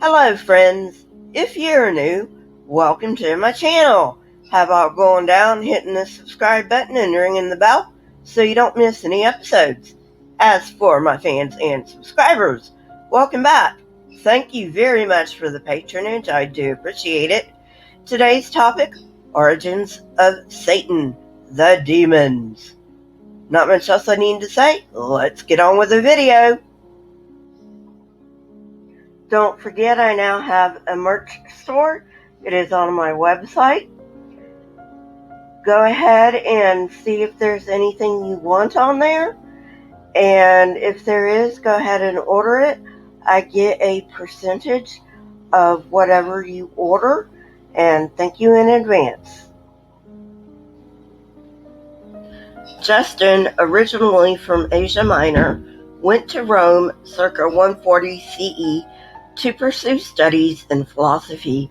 Hello friends, if you're new, welcome to my channel. How about going down, hitting the subscribe button and ringing the bell so you don't miss any episodes. As for my fans and subscribers, welcome back. Thank you very much for the patronage, I do appreciate it. Today's topic, origins of Satan, the demons. Not much else I need to say, let's get on with the video. Don't forget I now have a merch store. It is on my website. Go ahead and see if there's anything you want on there. And if there is, go ahead and order it. I get a percentage of whatever you order. And thank you in advance. Justin, originally from Asia Minor, went to Rome circa 140 CE to pursue studies in philosophy.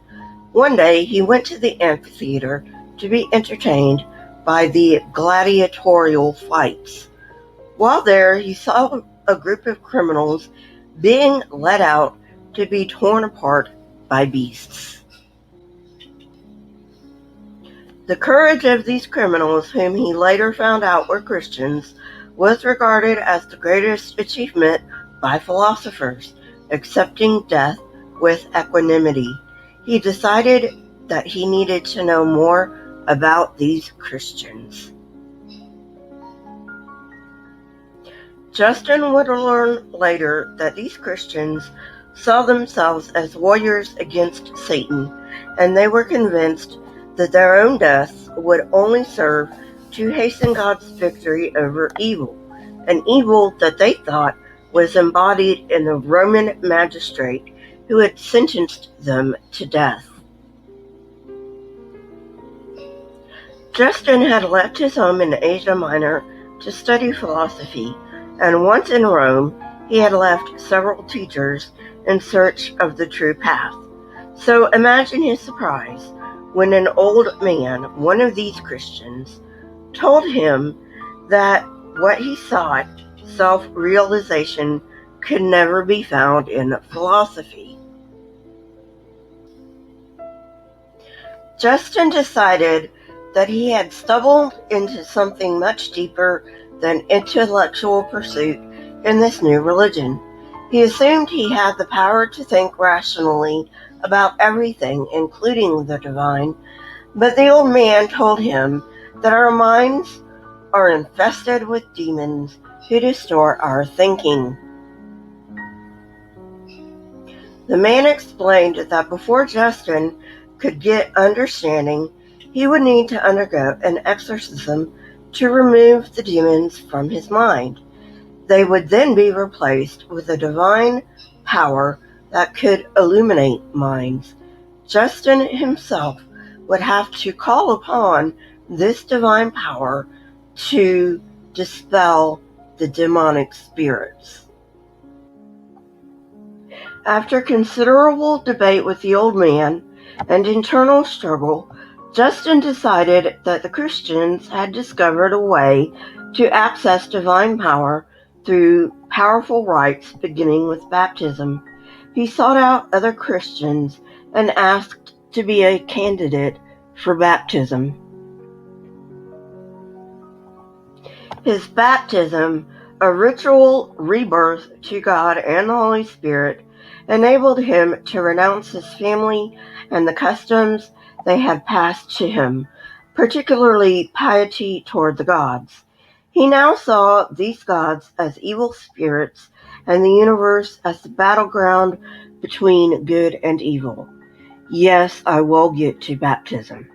One day he went to the amphitheater to be entertained by the gladiatorial fights. While there, he saw a group of criminals being led out to be torn apart by beasts. The courage of these criminals, whom he later found out were Christians, was regarded as the greatest achievement by philosophers, accepting death with equanimity. He decided that he needed to know more about these Christians. Justin would learn later that these Christians saw themselves as warriors against Satan, and they were convinced that their own deaths would only serve to hasten God's victory over evil, an evil that they thought was embodied in the Roman magistrate who had sentenced them to death. Justin had left his home in Asia Minor to study philosophy, and once in Rome, he had left several teachers in search of the true path. So imagine his surprise when an old man, one of these Christians, told him that what he sought, self-realization, could never be found in philosophy. Justin decided that he had stumbled into something much deeper than intellectual pursuit in this new religion. He assumed he had the power to think rationally about everything, including the divine, but the old man told him that our minds are infested with demons who distort our thinking. The man explained that before Justin could get understanding, he would need to undergo an exorcism to remove the demons from his mind. They would then be replaced with a divine power that could illuminate minds. Justin himself would have to call upon this divine power to dispel the demonic spirits. After considerable debate with the old man and internal struggle, Justin decided that the Christians had discovered a way to access divine power through powerful rites beginning with baptism. He sought out other Christians and asked to be a candidate for baptism. His baptism, a ritual rebirth to God and the Holy Spirit, enabled him to renounce his family and the customs they had passed to him, particularly piety toward the gods. He now saw these gods as evil spirits and the universe as the battleground between good and evil. Yes, I will get to baptism.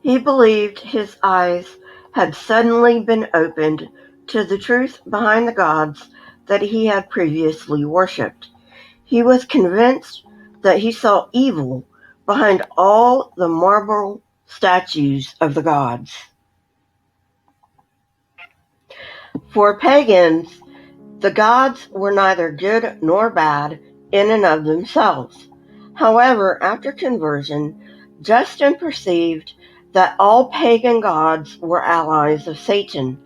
He believed his eyes had suddenly been opened to the truth behind the gods that he had previously worshipped. He was convinced that he saw evil behind all the marble statues of the gods. For pagans, the gods were neither good nor bad in and of themselves. However, after conversion, Justin perceived that all pagan gods were allies of Satan.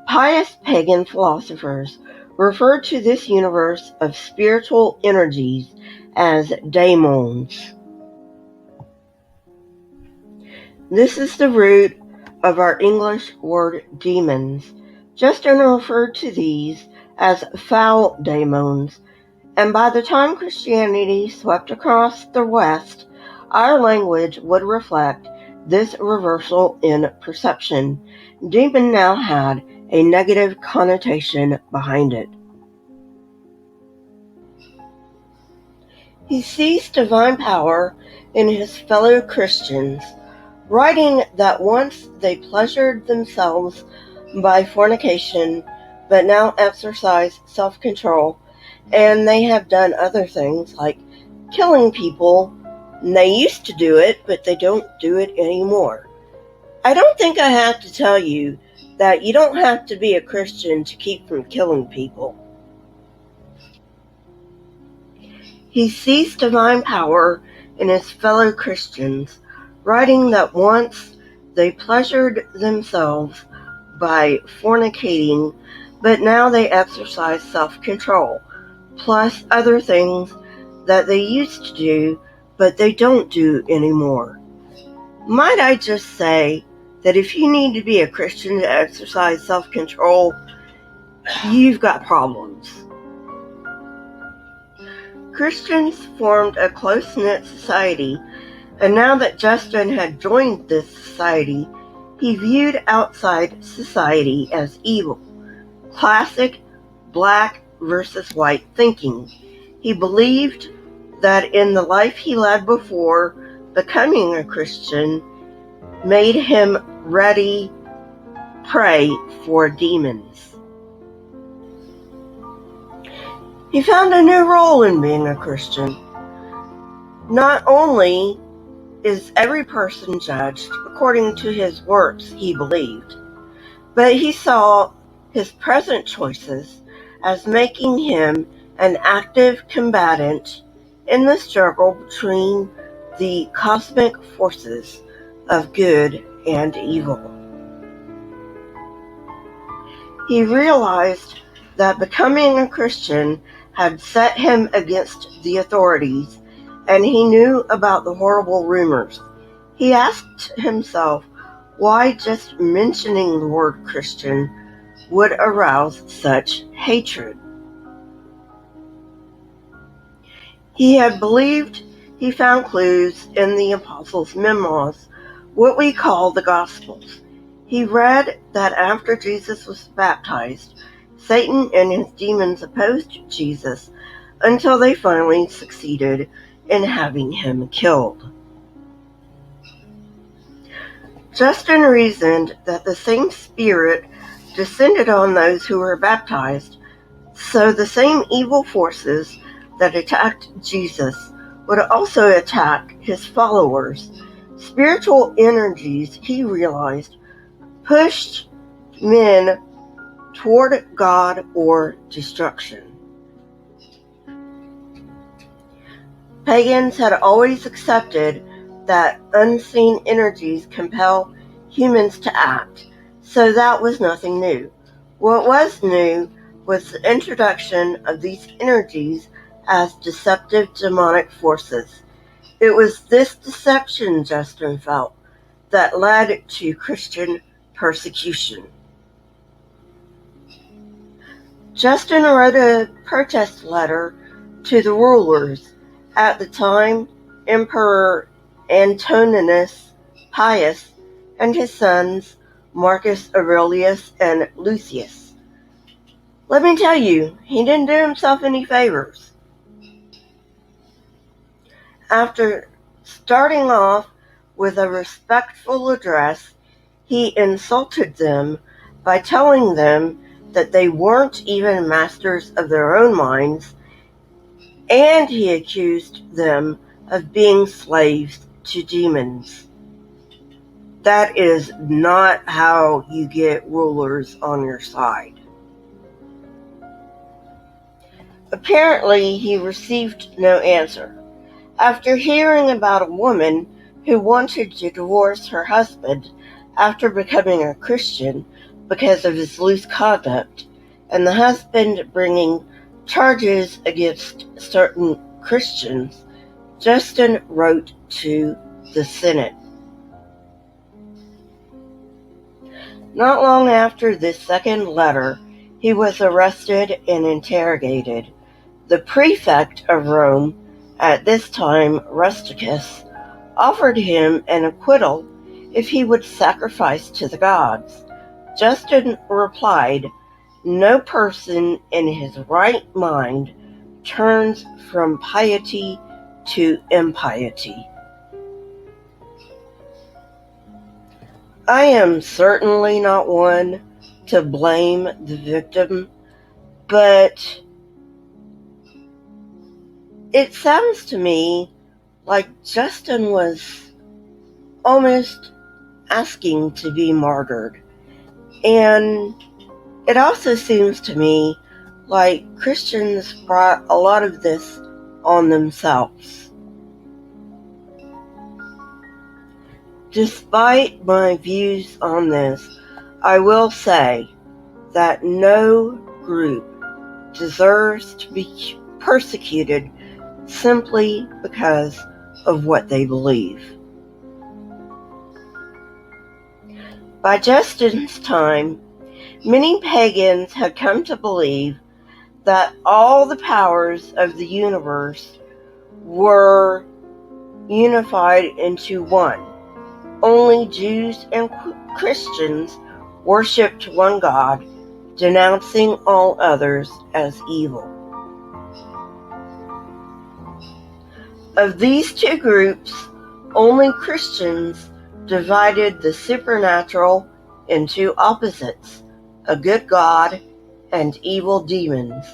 Pious pagan philosophers referred to this universe of spiritual energies as daemons. This is the root of our English word demons. Justin referred to these as foul daemons, and by the time Christianity swept across the West, our language would reflect this reversal in perception. Demon now had a negative connotation behind it. He sees divine power in his fellow Christians, writing that once they pleasured themselves by fornication, but now exercise self-control, and they have done other things like killing people. And they used to do it, but they don't do it anymore. I don't think I have to tell you that you don't have to be a Christian to keep from killing people. He sees divine power in his fellow Christians, writing that once they pleasured themselves by fornicating, but now they exercise self-control, plus other things that they used to do, but they don't do anymore. Might I just say that if you need to be a Christian to exercise self-control, you've got problems. Christians formed a close-knit society, and now that Justin had joined this society, he viewed outside society as evil. Classic black versus white thinking. He believed that in the life he led before becoming a Christian made him ready prey for demons. He found a new role in being a Christian. Not only is every person judged according to his works he believed, but he saw his present choices as making him an active combatant in the struggle between the cosmic forces of good and evil. He realized that becoming a Christian had set him against the authorities, and he knew about the horrible rumors. He asked himself why just mentioning the word Christian would arouse such hatred. He had believed he found clues in the apostles' memoirs, what we call the Gospels. He read that after Jesus was baptized, Satan and his demons opposed Jesus until they finally succeeded in having him killed. Justin reasoned that the same Spirit descended on those who were baptized, so the same evil forces that attacked Jesus would also attack his followers. Spiritual energies, he realized, pushed men toward God or destruction. Pagans had always accepted that unseen energies compel humans to act, so that was nothing new. What was new was the introduction of these energies as deceptive demonic forces. It was this deception, Justin felt, that led to Christian persecution. Justin wrote a protest letter to the rulers. At the time, Emperor Antoninus Pius and his sons Marcus Aurelius and Lucius. Let me tell you, he didn't do himself any favors. After starting off with a respectful address, he insulted them by telling them that they weren't even masters of their own minds, and he accused them of being slaves to demons. That is not how you get rulers on your side. Apparently, he received no answer. After hearing about a woman who wanted to divorce her husband after becoming a Christian, because of his loose conduct, and the husband bringing charges against certain Christians, Justin wrote to the Senate. Not long after this second letter, he was arrested and interrogated. The prefect of Rome, at this time Rusticus, offered him an acquittal if he would sacrifice to the gods. Justin replied, "No person in his right mind turns from piety to impiety." I am certainly not one to blame the victim, but it sounds to me like Justin was almost asking to be martyred. And it also seems to me like Christians brought a lot of this on themselves. Despite my views on this, I will say that no group deserves to be persecuted simply because of what they believe. By Justin's time, many pagans had come to believe that all the powers of the universe were unified into one. Only Jews and Christians worshipped one God, denouncing all others as evil. Of these two groups, only Christians divided the supernatural into opposites, a good God and evil demons,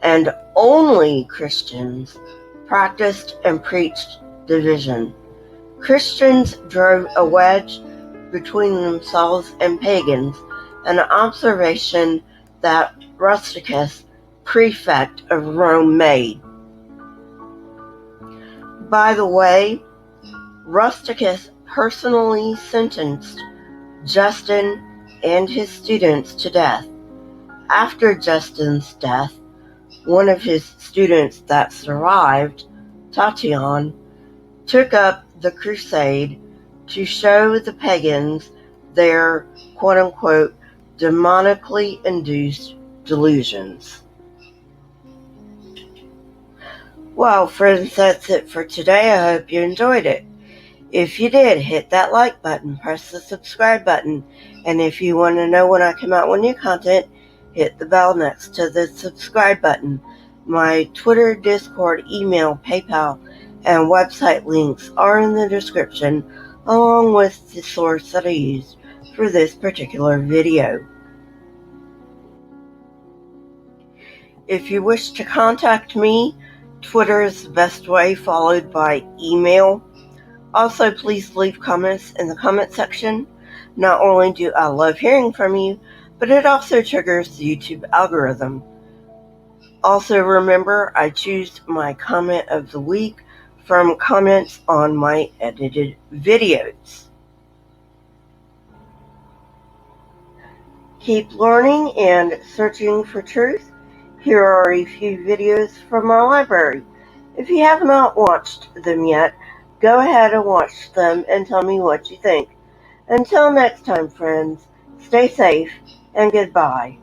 and only Christians practiced and preached division. Christians drove a wedge between themselves and pagans, an observation that Rusticus, prefect of Rome, made. By the way, Rusticus personally sentenced Justin and his students to death. After Justin's death, one of his students that survived, Tatian, took up the crusade to show the pagans their quote-unquote demonically induced delusions. Well, friends, that's it for today. I hope you enjoyed it. If you did, hit that like button, press the subscribe button, and if you want to know when I come out with new content, hit the bell next to the subscribe button. My Twitter, Discord, email, PayPal, and website links are in the description, along with the source that I used for this particular video. If you wish to contact me, Twitter is the best way, followed by email. Also, please leave comments in the comment section. Not only do I love hearing from you, but it also triggers the YouTube algorithm. Also, remember, I choose my comment of the week from comments on my edited videos. Keep learning and searching for truth. Here are a few videos from my library. If you have not watched them yet, go ahead and watch them and tell me what you think. Until next time, friends, stay safe and goodbye.